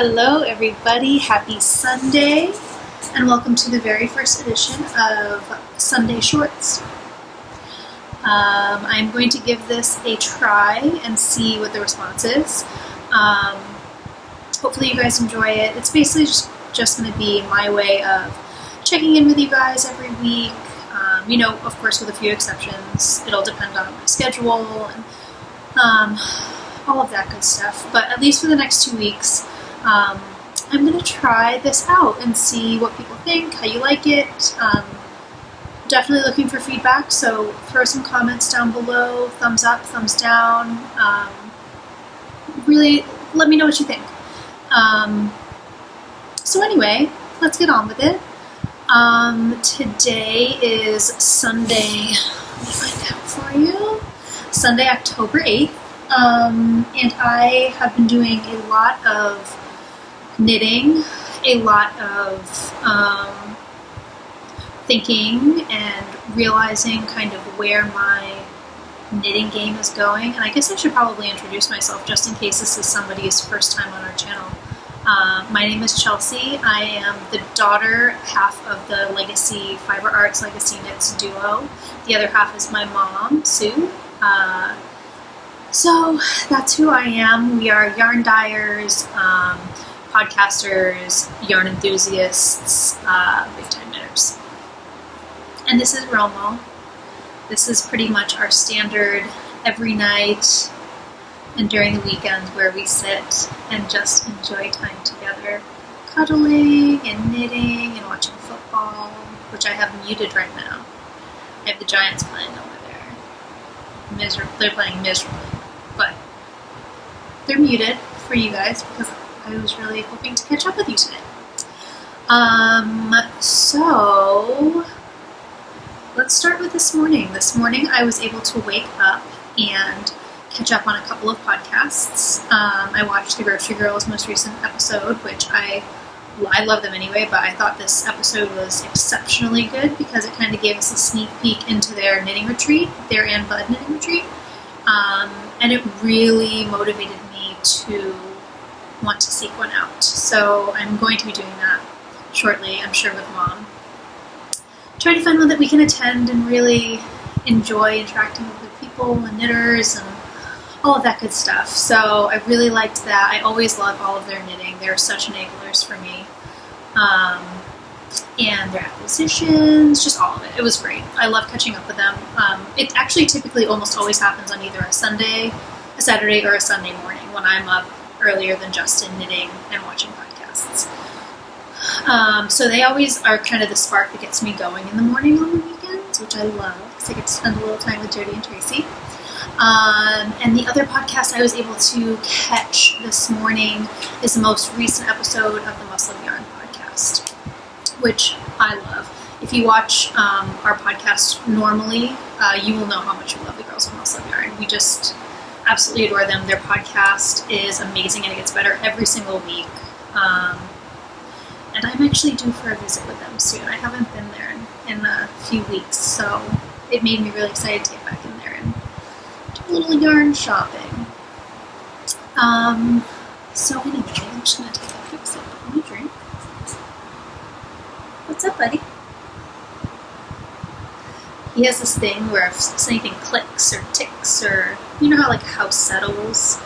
Hello everybody, happy Sunday, and welcome to the very first edition of Sunday Shorts. I'm going to give this a try and see what the response is. Hopefully you guys enjoy it. It's basically just going to be my way of checking in with you guys every week. Of course with a few exceptions. It'll depend on my schedule and all of that good stuff. But at least for the next 2 weeks, I'm going to try this out and see what people think, how you like it. Definitely looking for feedback, so throw some comments down below, thumbs up, thumbs down. Really, let me know what you think. So anyway, let's get on with it. Today is Sunday, let me find out for you, Sunday, October 8th, and I have been doing a lot of knitting, a lot of thinking and realizing kind of where my knitting game is going. And I guess I should probably introduce myself just in case this is somebody's first time on our channel. My name is Chelsea. I am the daughter half of the Legacy Fiber Arts Legacy Knits duo. The other half is my mom, Sue. So that's who I am. We are yarn dyers, podcasters, yarn enthusiasts, big time knitters. And this is Romo. This is pretty much our standard every night and during the weekend where we sit and just enjoy time together, cuddling and knitting and watching football, which I have muted right now. I have the Giants playing over there. They're playing miserably, but they're muted for you guys because I was really hoping to catch up with you today. So let's start with this morning. This morning I was able to wake up and catch up on a couple of podcasts. I watched the Grocery Girls' most recent episode, which I love them anyway, but I thought this episode was exceptionally good because it kind of gave us a sneak peek into their knitting retreat, their Ann Budd knitting retreat, and it really motivated me to want to seek one out. So I'm going to be doing that shortly, I'm sure with Mom. Try to find one that we can attend and really enjoy interacting with the people and knitters and all of that good stuff. So I really liked that. I always love all of their knitting. They're such enablers for me. And their acquisitions, just all of it. It was great. I love catching up with them. It actually typically almost always happens on either a Saturday, or a Sunday morning when I'm up earlier than Justin knitting and watching podcasts. So they always are kind of the spark that gets me going in the morning on the weekends, which I love because I get to spend a little time with Jody and Tracy. And the other podcast I was able to catch this morning is the most recent episode of the Must Love Yarn podcast, which I love. If you watch our podcast normally, you will know how much we love the girls of Must Love Yarn. We just absolutely adore them. Their podcast is amazing and it gets better every single week. And I'm actually due for a visit with them soon. I haven't been there in a few weeks, so it made me really excited to get back in there and do a little yarn shopping. So anyway, I'm just going to take a quick sip of my drink. What's up, buddy? He has this thing where if anything clicks or ticks or, you know how like a house settles?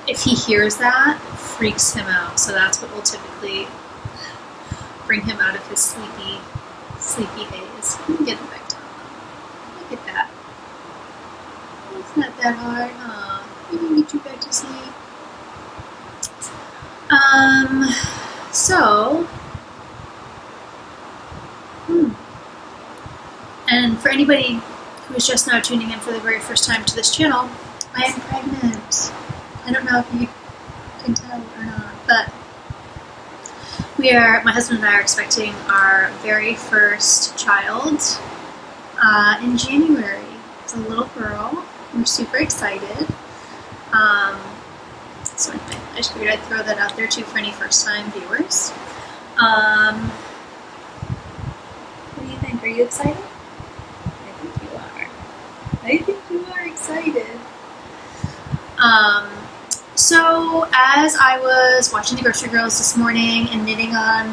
If he hears that, it freaks him out. So that's what will typically bring him out of his sleepy haze. Let me get him back down. Look at that. It's not that hard. Aw, let me get you back to sleep. And for anybody who is just now tuning in for the very first time to this channel, I am pregnant. I don't know if you can tell or not, but my husband and I are expecting our very first child in January. It's a little girl. We're super excited. So anyway, I just figured I'd throw that out there too for any first-time viewers. What do you think? Are you excited? I think you are. I think you are excited. So as I was watching the Grocery Girls this morning and knitting on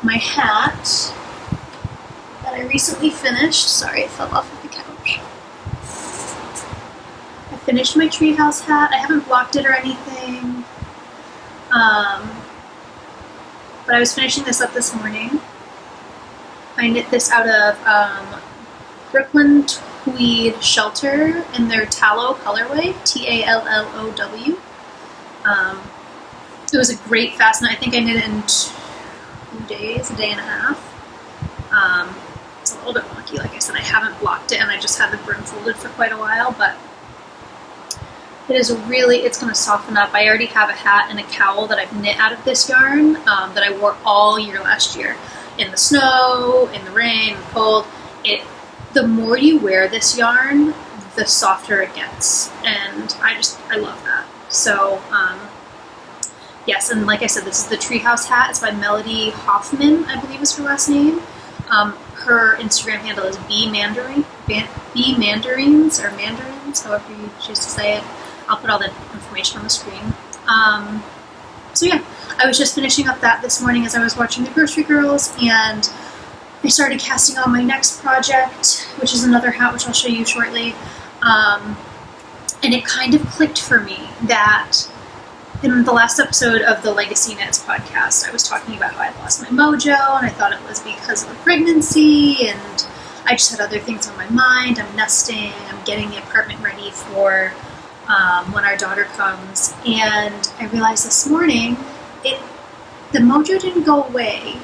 my hat that I recently finished, sorry, it fell off of the couch. I finished my Treehouse hat. I haven't blocked it or anything, but I was finishing this up this morning. I knit this out of Brooklyn Tweed Shelter in their Tallow colorway, Tallow. It was a great fastener. I think I knit it in 2 days, a day and a half. It's a little bit wonky, like I said. I haven't blocked it, and I just had the brim folded for quite a while, but it is it's going to soften up. I already have a hat and a cowl that I've knit out of this yarn that I wore all year last year. In the snow, in the rain, in the cold. The more you wear this yarn, the softer it gets. And I love that. So, yes, and like I said, this is the Treehouse hat. It's by Melody Hoffman, I believe is her last name. Her Instagram handle is bmandarins, or mandarins, however you choose to say it. I'll put all the information on the screen. So yeah, I was just finishing up that this morning as I was watching the Grocery Girls, and I started casting on my next project, which is another hat, which I'll show you shortly. And it kind of clicked for me that in the last episode of the Legacy Knits podcast, I was talking about how I lost my mojo, and I thought it was because of the pregnancy, and I just had other things on my mind. I'm nesting, I'm getting the apartment ready for when our daughter comes, and I realized this morning, the mojo didn't go away,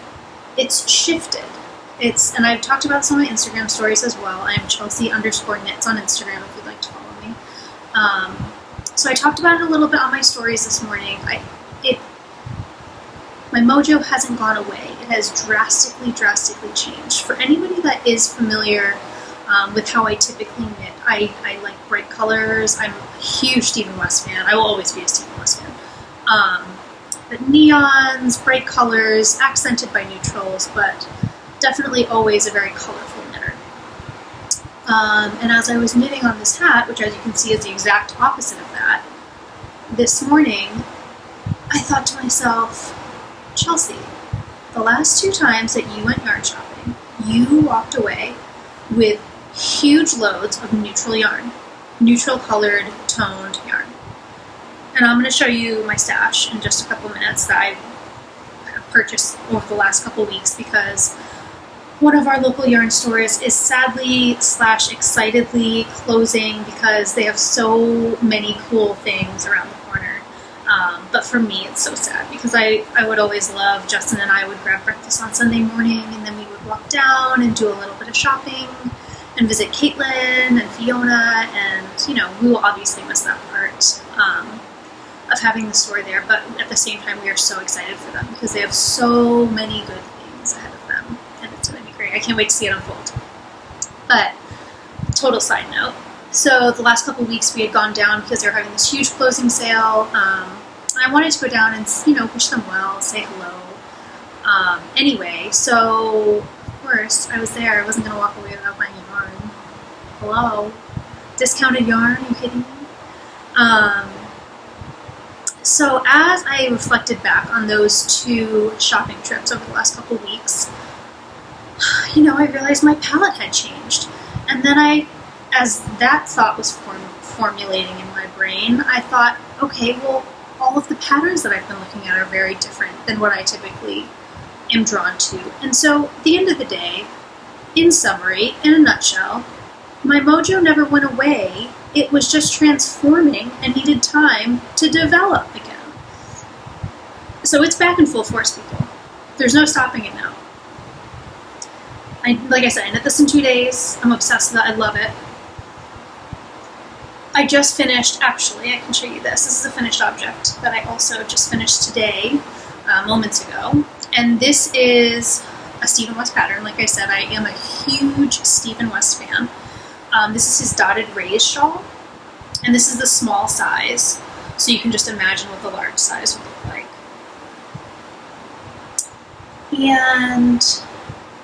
it's shifted. And I've talked about this on my Instagram stories as well. I am Chelsea_knits on Instagram if you'd like to follow me. So I talked about it a little bit on my stories this morning. My mojo hasn't gone away. It has drastically changed. For anybody that is familiar with how I typically knit, I like bright colors. I'm a huge Stephen West fan. I will always be a Stephen West fan. But neons, bright colors, accented by neutrals, but definitely always a very colorful knitter. And as I was knitting on this hat, which as you can see is the exact opposite of that, this morning I thought to myself, Chelsea, the last 2 times that you went yarn shopping, you walked away with huge loads of neutral yarn, neutral colored, toned yarn. And I'm going to show you my stash in just a couple minutes that I have purchased over the last couple weeks, because one of our local yarn stores is sadly / excitedly closing because they have so many cool things around the corner. But for me, it's so sad because I would always love, Justin and I would grab breakfast on Sunday morning, and then we would walk down and do a little bit of shopping and visit Caitlin and Fiona, and we will obviously miss that part of having the store there, but at the same time we are so excited for them because they have so many good things ahead of them, and it's going to be great. I can't wait to see it unfold. But total side note, so the last couple of weeks we had gone down because they were having this huge closing sale. I wanted to go down and wish them well, say hello. Anyway, so of course I was there. I wasn't going to walk away without buying yarn. Hello, discounted yarn? Are you kidding me? So as I reflected back on those 2 shopping trips over the last couple of weeks, I realized my palette had changed. And then as that thought was formulating in my brain, I thought, okay, well, all of the patterns that I've been looking at are very different than what I typically am drawn to. And so at the end of the day, in summary, in a nutshell, my mojo never went away. It was just transforming and needed time to develop again. So it's back in full force, people. There's no stopping it now. Like I said, I knit this in 2 days. I'm obsessed with it. I love it. I just finished, actually, I can show you this. This is a finished object that I also just finished today, moments ago. And this is a Stephen West pattern. Like I said, I am a huge Stephen West fan. This is his dotted raised shawl, and this is the small size, so you can just imagine what the large size would look like. And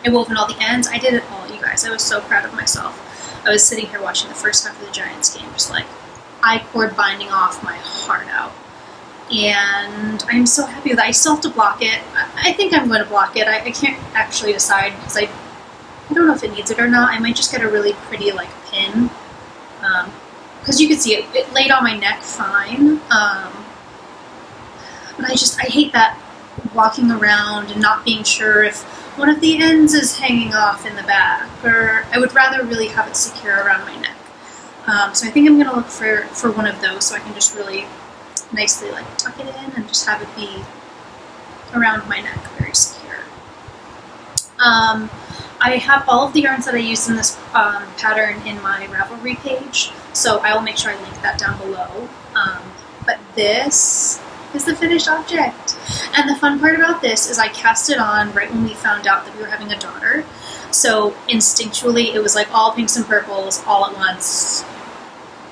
I wove in all the ends. I did it all, you guys. I was so proud of myself. I was sitting here watching the first half of the Giants game, just like, high cord binding off my heart out. And I'm so happy that I still have to block it. I think I'm going to block it. I can't actually decide because I don't know if it needs it or not. I might just get a really pretty like pin. Because you can see it laid on my neck fine. But I hate that walking around and not being sure if one of the ends is hanging off in the back, or I would rather really have it secure around my neck. So I think I'm going to look for one of those so I can just really nicely like tuck it in and just have it be around my neck, very secure. I have all of the yarns that I used in this pattern in my Ravelry page, so I will make sure I link that down below. But this is the finished object. And the fun part about this is I cast it on right when we found out that we were having a daughter. So instinctually it was like all pinks and purples all at once.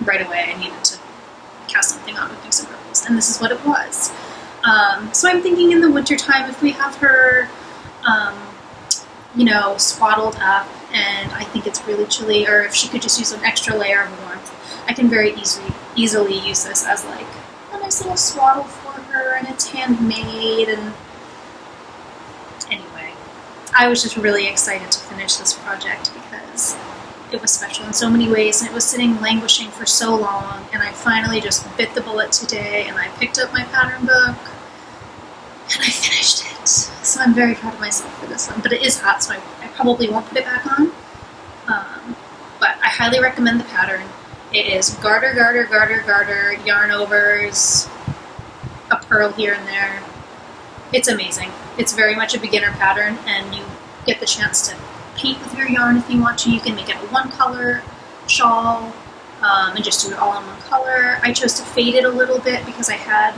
Right away I needed to cast something on with pinks and purples, and this is what it was. So I'm thinking in the wintertime, if we have her swaddled up and I think it's really chilly, or if she could just use an extra layer of warmth, I can very easily use this as like a nice little swaddle for her, and it's handmade. And anyway, I was just really excited to finish this project because it was special in so many ways, and it was sitting languishing for so long, and I finally just bit the bullet today and I picked up my pattern book and I finished it. So I'm very proud of myself for this one, but it is hot, so I probably won't put it back on. But I highly recommend the pattern. It is garter, garter, garter, garter, yarn overs, a purl here and there. It's amazing. It's very much a beginner pattern, and you get the chance to paint with your yarn if you want to. You can make it a one color shawl and just do it all in one color. I chose to fade it a little bit because I had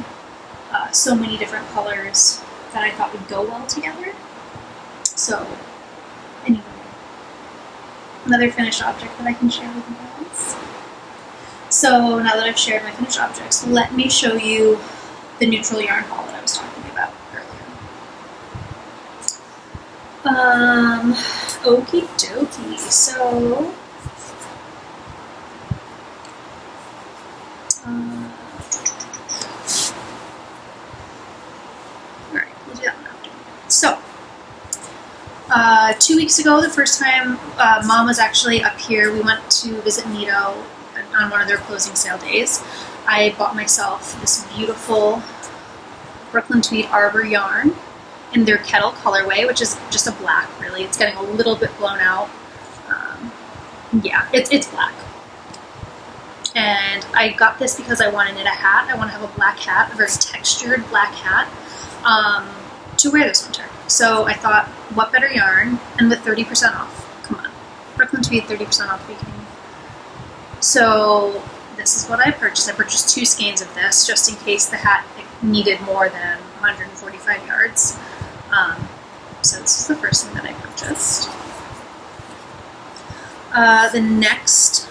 so many different colors that I thought would go well together. So anyway, another finished object that I can share with you guys. So now that I've shared my finished objects, let me show you the neutral yarn haul that I was talking about earlier. Okie dokie. So alright, we'll do that one after. So 2 weeks ago, the first time Mom was actually up here, we went to visit Nito on one of their closing sale days. I bought myself this beautiful Brooklyn Tweed Arbor yarn in their Kettle colorway, which is just a black, really. It's getting a little bit blown out. Yeah, it's black. And I got this because I want to knit a hat. I want to have a black hat, a very textured black hat, to wear this winter. So I thought, what better yarn? And with 30% off. Come on. Brooklyn Tweed, 30% off, weekend. So this is what I purchased. I purchased 2 skeins of this just in case the hat needed more than 145 yards. So this is the first thing that I purchased. The next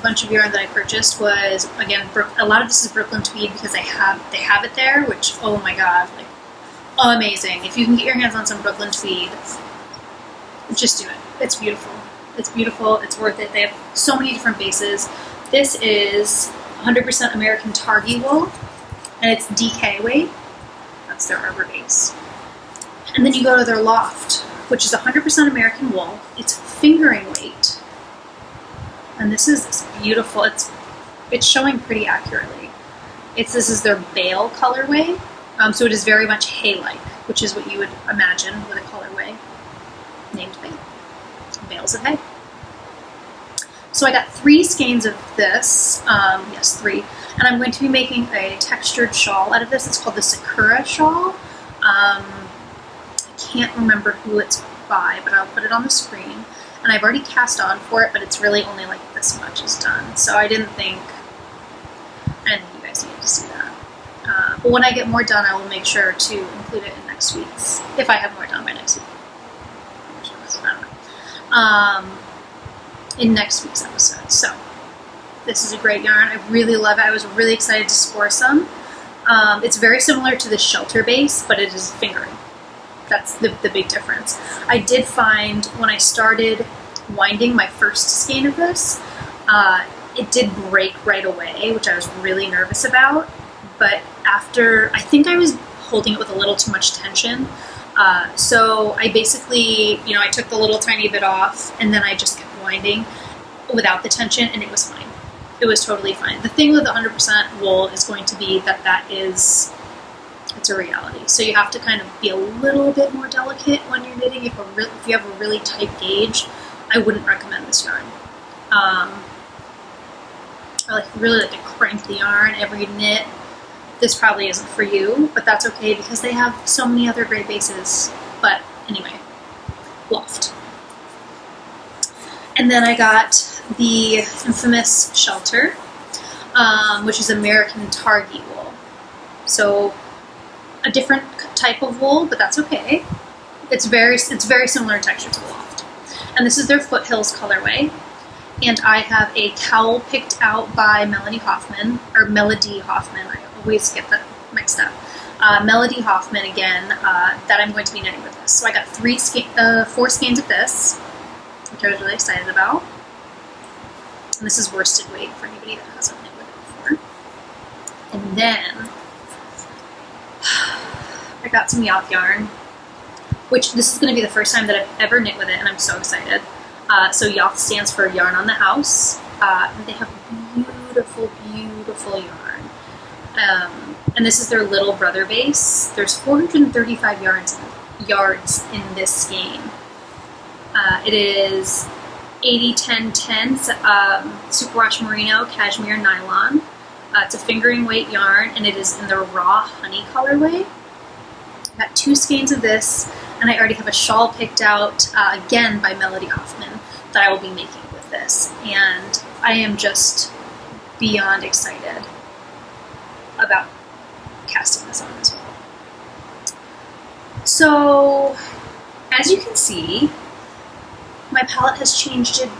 bunch of yarn that I purchased was, again, a lot of this is Brooklyn Tweed because they have it there, which, oh my god, like, amazing. If you can get your hands on some Brooklyn Tweed, just do it. It's beautiful. It's beautiful. It's worth it. They have so many different bases. This is 100% American Targhee wool, and it's DK weight. That's their Arbor base. And then you go to their Loft, which is 100% American wool. It's fingering weight. And this is beautiful. It's showing pretty accurately. This is their Bale colorway. So it is very much hay-like, which is what you would imagine with a colorway named Bale. Bales of hay. So I got 3 skeins of this. Yes, 3. And I'm going to be making a textured shawl out of this. It's called the Sakura shawl. I can't remember who it's by, but I'll put it on the screen. And I've already cast on for it, but it's really only like this much is done. So I didn't think, and you guys need to see that. But when I get more done, I will make sure to include it in next week's, if I have more done by next week. I don't know. In next week's episode. So this is a great yarn. I really love it. I was really excited to score some. It's very similar to the Shelter base, but it is fingering. That's the big difference. I did find when I started winding my first skein of this, it did break right away, which I was really nervous about. But after, I think I was holding it with a little too much tension. So I basically, I took the little tiny bit off, and then I just kept winding without the tension, and it was fine. It was totally fine. The thing with 100% wool is going to be that it's a reality. So you have to kind of be a little bit more delicate when you're knitting. If you have a really tight gauge, I wouldn't recommend this yarn. I really like to crank the yarn every knit. This probably isn't for you, but that's okay because they have so many other great bases. But anyway, Loft. And then I got the infamous Shelter, which is American Targhee wool. So a different type of wool, but that's okay. It's very similar in texture to Loft. And this is their Foothills colorway. And I have a cowl picked out by Melody Hoffman. I always get that mixed up. Melody Hoffman again, that I'm going to be knitting with this. So I got 4 skeins of this, which I was really excited about. And this is worsted weight for anybody that hasn't knit with it before. And then I got some Yoth yarn, which this is going to be the first time that I've ever knit with it, and I'm so excited. So Yoth stands for Yarn on the House. They have beautiful, beautiful yarn. And this is their little brother base. There's 435 yards in this skein. It is 80-10-10 superwash merino cashmere nylon. It's a fingering weight yarn, and it is in the raw honey colorway. I got 2 skeins of this, and I already have a shawl picked out, again by Melody Hoffman, that I will be making with this. And I am just beyond excited about casting this on as well. So, as you can see, my palette has changed it.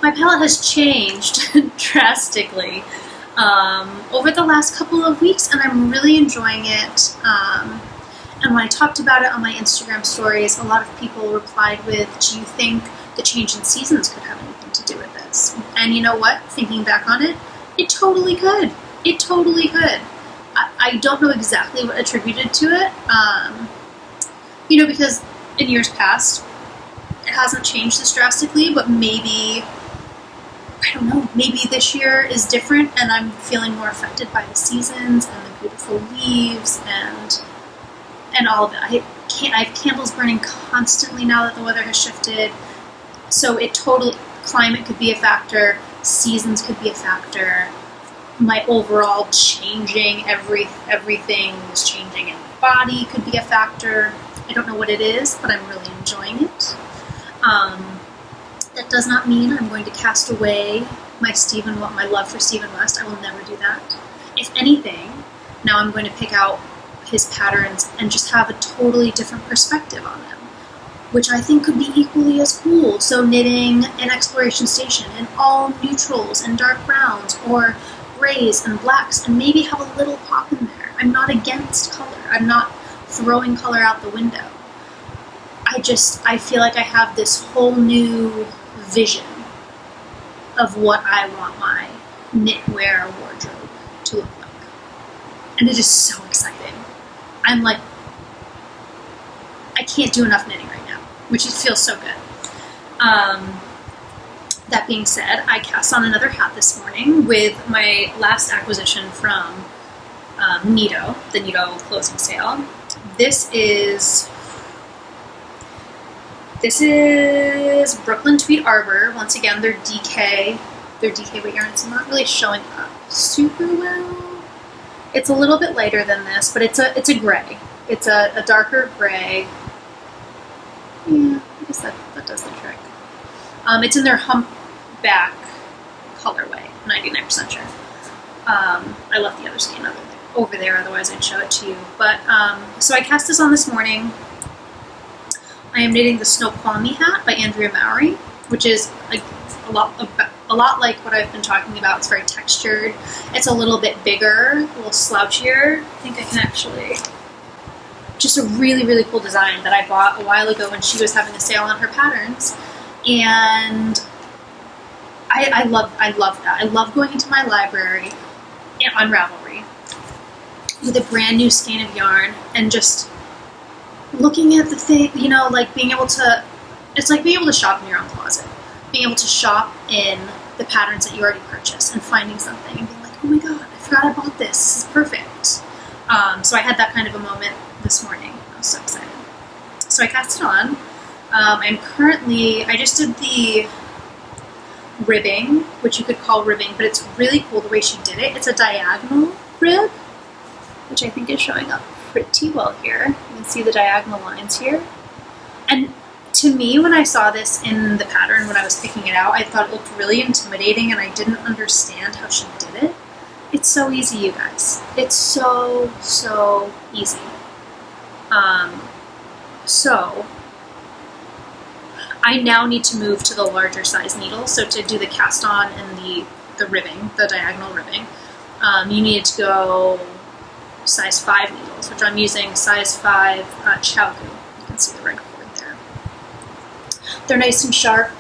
My palette has changed drastically over the last couple of weeks, and I'm really enjoying it. And when I talked about it on my Instagram stories, a lot of people replied with, do you think the change in seasons could have anything to do with this? And you know what? Thinking back on it, it totally could. It totally could. I don't know exactly what attributed to it, because in years past, it hasn't changed this drastically, but maybe, I don't know, maybe this year is different and I'm feeling more affected by the seasons and the beautiful leaves and all of it. I have candles burning constantly now that the weather has shifted, so climate could be a factor, seasons could be a factor, my overall changing, everything was changing in my body could be a factor. I don't know what it is, but I'm really enjoying it. That does not mean I'm going to cast away my love for Stephen West. I will never do that. If anything, now I'm going to pick out his patterns and just have a totally different perspective on them, which I think could be equally as cool. So knitting an exploration station in all neutrals and dark browns, or grays and blacks, and maybe have a little pop in there. I'm not against color. I'm not throwing color out the window. I feel like I have this whole new vision of what I want my knitwear wardrobe to look like. And it is so exciting. I'm like, I can't do enough knitting right now, which feels so good. That being said, I cast on another hat this morning with my last acquisition from Nito, the Nito closing sale. This is Brooklyn Tweed Arbor. Once again, their DK weight yarn. It's not really showing up super well. It's a little bit lighter than this, but it's a gray. It's a darker gray. Yeah, I guess that does the trick. It's in their humpback colorway, 99% sure. I left the other skein over there, otherwise I'd show it to you. But, so I cast this on this morning. I am knitting the Snoqualmie hat by Andrea Mowry, which is a lot like what I've been talking about. It's very textured. It's a little bit bigger, a little slouchier. I think I can actually just a really, really cool design that I bought a while ago when she was having a sale on her patterns. And I love that. I love going into my library on Ravelry with a brand new skein of yarn and just looking at the thing, you know, like being able to, it's like being able to shop in your own closet. Being able to shop in the patterns that you already purchased and finding something and being like, oh my god, I forgot I bought this. This is perfect. So I had that kind of a moment this morning. I was so excited. So I cast it on. I just did the ribbing, which you could call ribbing, but it's really cool the way she did it. It's a diagonal rib, which I think is showing up pretty well here. You can see the diagonal lines here. And to me, when I saw this in the pattern, when I was picking it out, I thought it looked really intimidating and I didn't understand how she did it. It's so easy, you guys. It's so, so easy. So I now need to move to the larger size needle. So to do the cast on and the ribbing, the diagonal ribbing, you need to go size 5 needles, which I'm using size 5 Chowgu. You can see the red cord there. They're nice and sharp.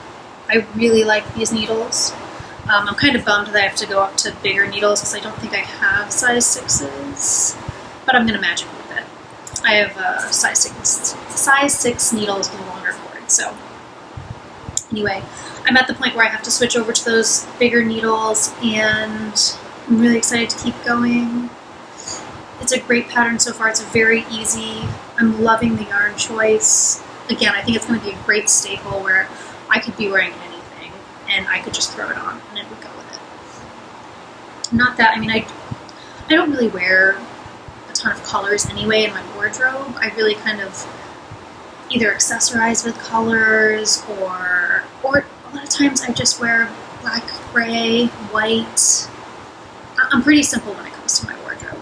I really like these needles. I'm kind of bummed that I have to go up to bigger needles because I don't think I have size 6s, but I'm going to magic with it. I have size 6 needles with a longer cord. So anyway, I'm at the point where I have to switch over to those bigger needles, and I'm really excited to keep going. It's a great pattern so far. It's very easy. I'm loving the yarn choice. Again, I think it's going to be a great staple where I could be wearing anything and I could just throw it on and it would go with it. Not that, I mean, I don't really wear a ton of colors anyway in my wardrobe. I really kind of either accessorize with colors or a lot of times I just wear black, gray, white. I'm pretty simple when it comes to my wardrobe.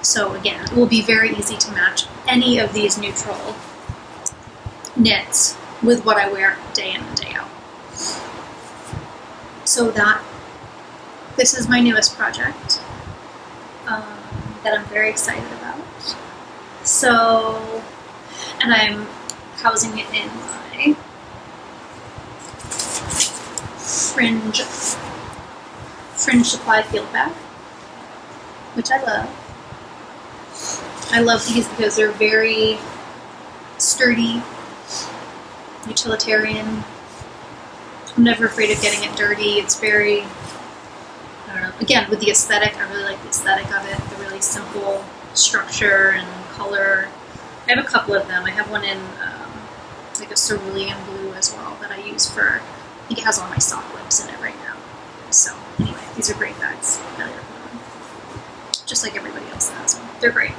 So again, it will be very easy to match any of these neutral knits with what I wear day in and day out. So this is my newest project that I'm very excited about. So, and I'm housing it in my fringe supply field bag, which I love. I love these because they're very sturdy, utilitarian. I'm never afraid of getting it dirty. It's very, I don't know, again, with the aesthetic, I really like the aesthetic of it, the really simple structure and color. I have a couple of them. I have one in like a cerulean blue as well that I use for, I think it has all my sock whips in it right now. So anyway, these are great bags. I really recommend them. Just like everybody else that has them. They're great.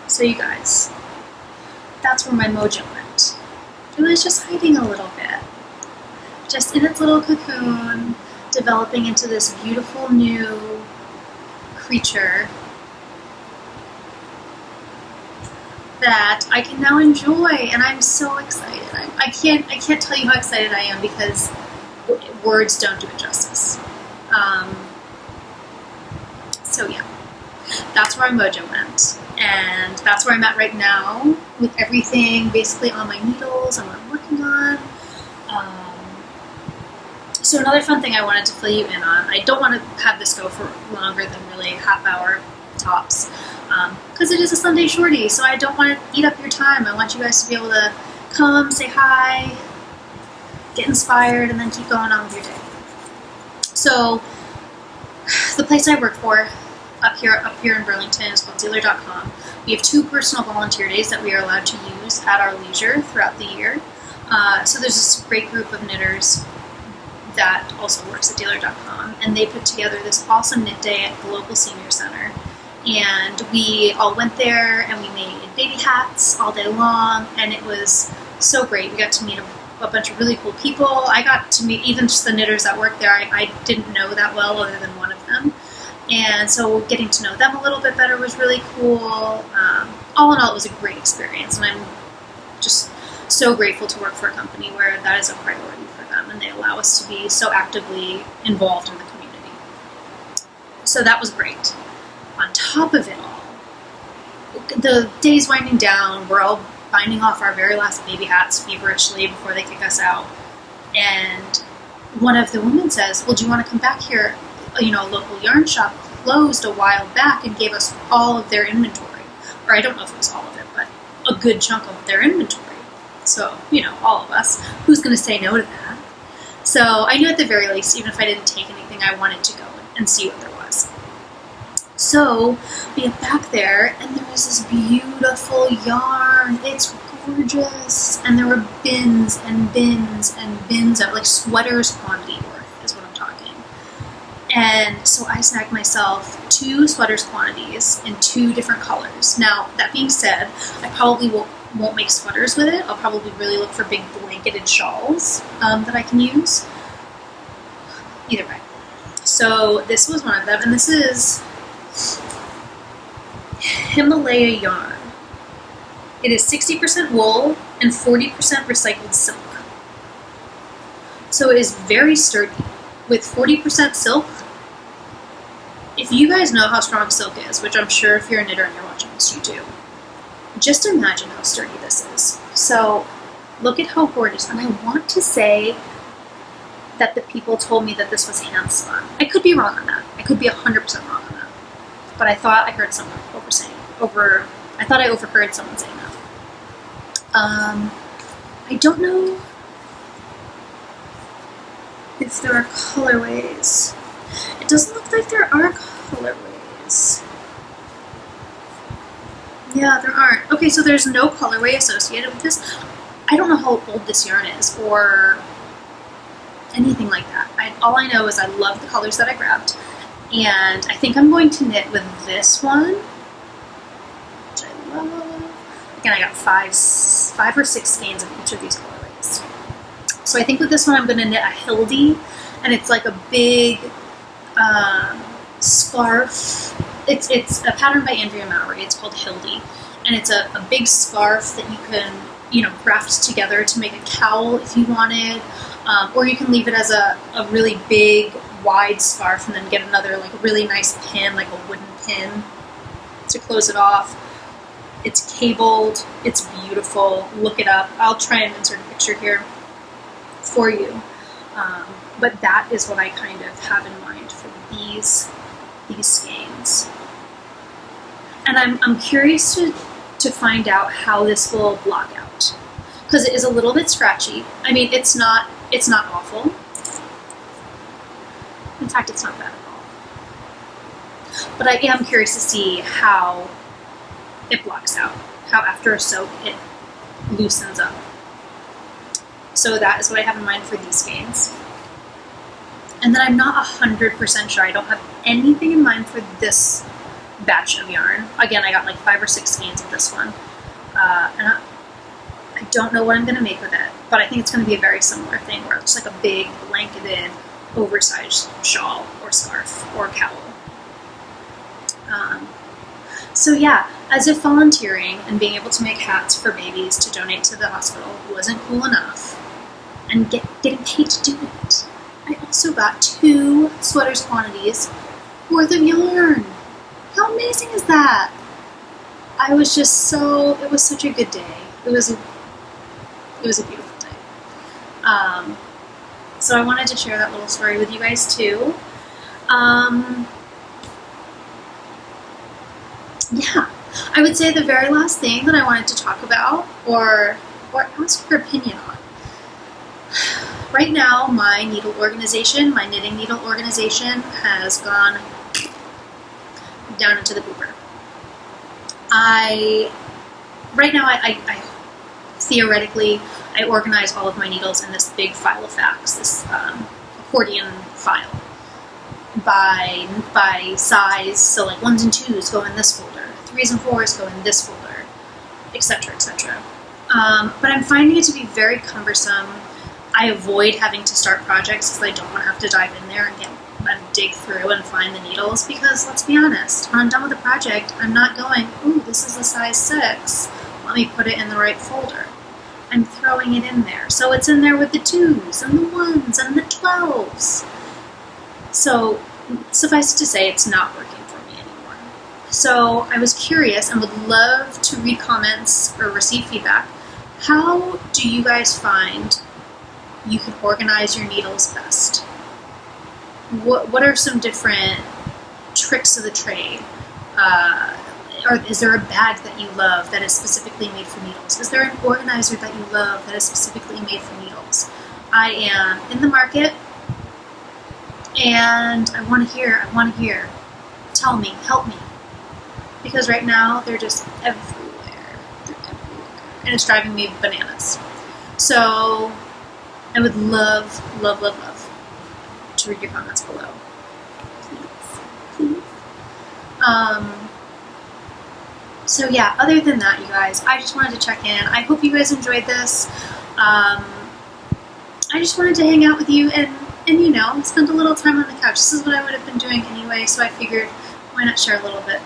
So you guys, that's where my mojo went. It was just hiding a little bit. Just in its little cocoon, developing into this beautiful new creature that I can now enjoy, and I'm so excited. I can't tell you how excited I am because words don't do it justice. So yeah, that's where my mojo went, and that's where I'm at right now with everything basically on my needles and what I'm working on. So another fun thing I wanted to fill you in on, I don't want to have this go for longer than really a half hour tops, because it is a Sunday shorty, so I don't want to eat up your time. I want you guys to be able to come, say hi, get inspired, and then keep going on with your day. So the place I work for up here in Burlington is called Dealer.com. We have 2 personal volunteer days that we are allowed to use at our leisure throughout the year. So there's this great group of knitters that also works at Dealer.com, and they put together this awesome knit day at the local senior center. And we all went there and we made baby hats all day long, and it was so great. We got to meet a bunch of really cool people. I got to meet even just the knitters that work there. I didn't know that well other than one of them. And so getting to know them a little bit better was really cool. All in all, it was a great experience, and I'm just so grateful to work for a company where that is a priority for them, and they allow us to be so actively involved in the community. So that was great. on top of it all, the day's winding down, we're all binding off our very last baby hats feverishly before they kick us out. And one of the women says, well, do you want to come back here? You know, a local yarn shop closed a while back and gave us all of their inventory. Or I don't know if it was all of it, but a good chunk of their inventory. So, you know, all of us. Who's going to say no to that? So I knew at the very least, even if I didn't take anything, I wanted to go and see what there was. So we get back there, and there was this beautiful yarn. It's gorgeous. And there were bins and bins and bins of, like, sweaters quantity worth is what I'm talking. And so I snagged myself 2 sweaters quantities in 2 different colors. Now, that being said, I probably won't make sweaters with it. I'll probably really look for big blanketed shawls that I can use. Either way. So this was one of them, and this is Himalaya yarn. It is 60% wool and 40% recycled silk. So it is very sturdy. With 40% silk, if you guys know how strong silk is, which I'm sure if you're a knitter and you're watching this, you do, just imagine how sturdy this is. So look at how gorgeous. And I want to say that the people told me that this was hand spun. I could be wrong on that. I could be 100% wrong on that. But I thought I heard someone I thought I overheard someone saying that. I don't know if there are colorways. It doesn't look like there are colorways. Yeah, there aren't. Okay, so there's no colorway associated with this. I don't know how old this yarn is or anything like that. All I know is I love the colors that I grabbed, and I think I'm going to knit with this one, which I love. Again, I got five or six skeins of each of these colorways. So I think with this one I'm going to knit a Hildie, and it's like a big scarf. It's a pattern by Andrea Mowry. It's called Hildie, and it's a big scarf that you can, craft together to make a cowl if you wanted, or you can leave it as a really big, wide scarf and then get another like really nice pin, like a wooden pin, to close it off. It's cabled. It's beautiful. Look it up. I'll try and insert a picture here for you. But that is what I kind of have in mind for these skeins. And I'm curious to find out how this will block out, because it is a little bit scratchy. I mean, it's not awful. In fact, it's not bad at all. But I am curious to see how it blocks out, how after a soak it loosens up. So that is what I have in mind for these skeins. And then I'm not 100% sure. I don't have anything in mind for this batch of yarn. Again, I got like 5 or 6 skeins of this one. And I don't know what I'm going to make with it, but I think it's going to be a very similar thing where it's like a big blanketed, oversized shawl or scarf or cowl. So yeah, as if volunteering and being able to make hats for babies to donate to the hospital wasn't cool enough, and getting paid to do it, I also got 2 sweaters quantities worth of yarn. How amazing is that? It was such a good day. It was a beautiful day. So I wanted to share that little story with you guys too. Yeah, I would say the very last thing that I wanted to talk about or ask your opinion on. Right now, my knitting needle organization has gone down into the pooper. Right now, I theoretically, I organize all of my needles in this big file of facts, this accordion file, by size. So like 1s and 2s go in this folder, 3s and 4s go in this folder, etc., etc. But I'm finding it to be very cumbersome. I avoid having to start projects because I don't want to have to dive in there and dig through and find the needles, because let's be honest, when I'm done with the project, I'm not going, ooh, this is a size 6, let me put it in the right folder. I'm throwing it in there. So it's in there with the 2s and the 1s and the 12s. So suffice it to say, it's not working for me anymore. So I was curious and would love to read comments or receive feedback. How do you guys find you can organize your needles best? What are some different tricks of the trade? Or is there a bag that you love that is specifically made for needles? Is there an organizer that you love that is specifically made for needles? I am in the market, and I want to hear. Tell me, help me. Because right now, they're just everywhere. And it's driving me bananas. So, I would love to read your comments below. Please. So yeah, other than that, you guys, I just wanted to check in. I hope you guys enjoyed this. I just wanted to hang out with you and spend a little time on the couch. This is what I would have been doing anyway, so I figured why not share a little bit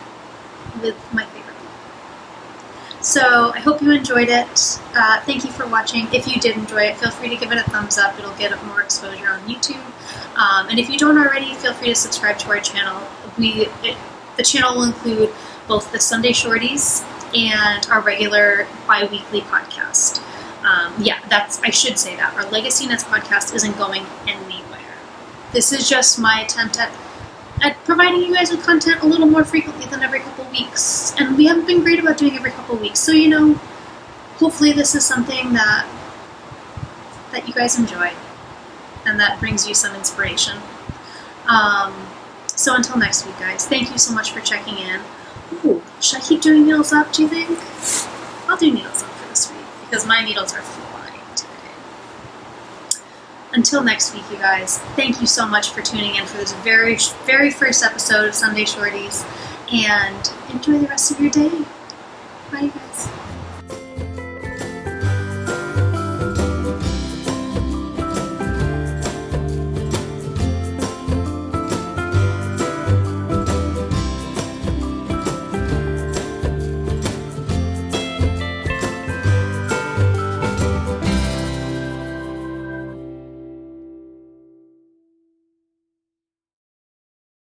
with my favorite people. So I hope you enjoyed it. Thank you for watching. If you did enjoy it, feel free to give it a thumbs up. It'll get more exposure on YouTube. And if you don't already, feel free to subscribe to our channel. The channel will include both the Sunday Shorties and our regular bi-weekly podcast. I should say that. Our Legacy Nuts podcast isn't going anywhere. This is just my attempt at providing you guys with content a little more frequently than every couple weeks. And we haven't been great about doing every couple weeks. So, hopefully this is something that you guys enjoy and that brings you some inspiration. So until next week, guys, thank you so much for checking in. Ooh, should I keep doing needles up, do you think? I'll do needles up for this week because my needles are flying today. Until next week, you guys, thank you so much for tuning in for this very, very first episode of Sunday Shorties, and enjoy the rest of your day. Bye, you guys.